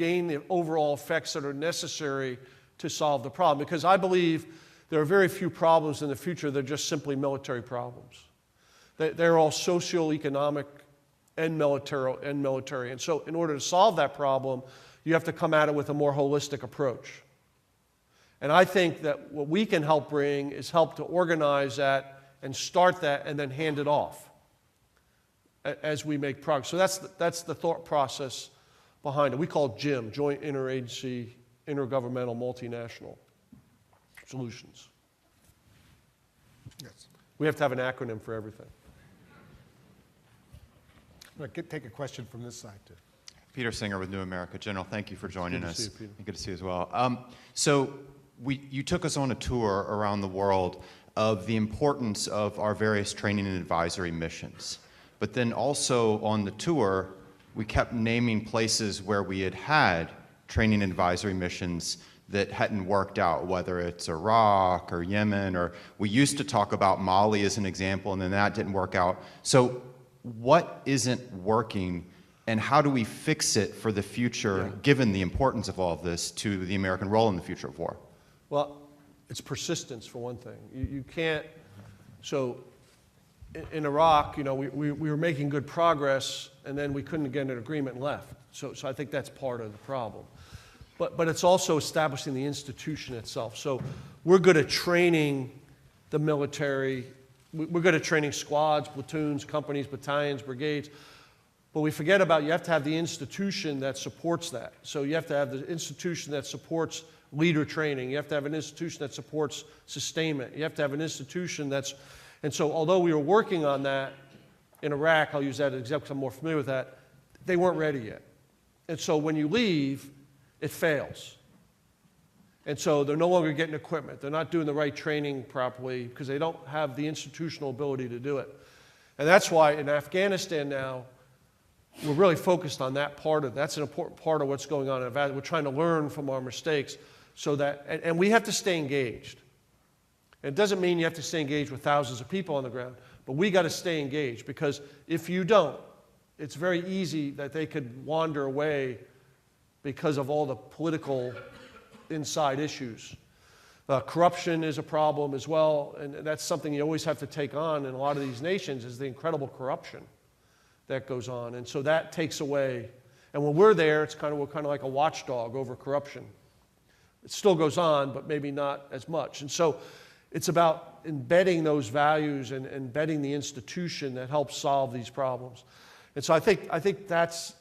gain the overall effects that are necessary to solve the problem. Because I believe there are very few problems in the future that are just simply military problems. They're all socioeconomic and military. And so in order to solve that problem, you have to come at it with a more holistic approach. And I think that what we can help bring is help to organize that and start that and then hand it off as we make progress. So that's the thought process behind it. We call it JIM, Joint Interagency, Intergovernmental, Multinational Solutions. Yes. We have to have an acronym for everything. I'm going to take a question from this side, too. Peter Singer with New America. General, thank you for joining us. Good to see you, Peter. Good to see you as well. So you took us on a tour around the world of the importance of our various training and advisory missions. But then also on the tour, we kept naming places where we had training and advisory missions that hadn't worked out, whether it's Iraq or Yemen, or we used to talk about Mali as an example, and then that didn't work out. So what isn't working, and how do we fix it for the future, given the importance of all of this to the American role in the future of war? Well, it's persistence, for one thing. You can't, so in Iraq, you know, we were making good progress, and then we couldn't get an agreement and left. So I think that's part of the problem. But it's also establishing the institution itself. So we're good at training the military. We're good at training squads, platoons, companies, battalions, brigades. But we forget about you have to have the institution that supports that. So you have to have the institution that supports leader training. You have to have an institution that supports sustainment. You have to have an institution that's... And so although we were working on that in Iraq, I'll use that as an example because I'm more familiar with that, they weren't ready yet. And so when you leave, it fails. And so they're no longer getting equipment. They're not doing the right training properly because they don't have the institutional ability to do it. And that's why in Afghanistan now, we're really focused on that part of it. That's an important part of what's going on in Afghanistan. We're trying to learn from our mistakes so that, and we have to stay engaged. It doesn't mean you have to stay engaged with thousands of people on the ground, but we got to stay engaged because if you don't, it's very easy that they could wander away because of all the political inside issues. Corruption is a problem as well, and that's something you always have to take on in a lot of these nations is the incredible corruption that goes on. And so that takes away. And when we're there, we're kind of like a watchdog over corruption. It still goes on, but maybe not as much. And so it's about embedding those values and embedding the institution that helps solve these problems. And so I think that's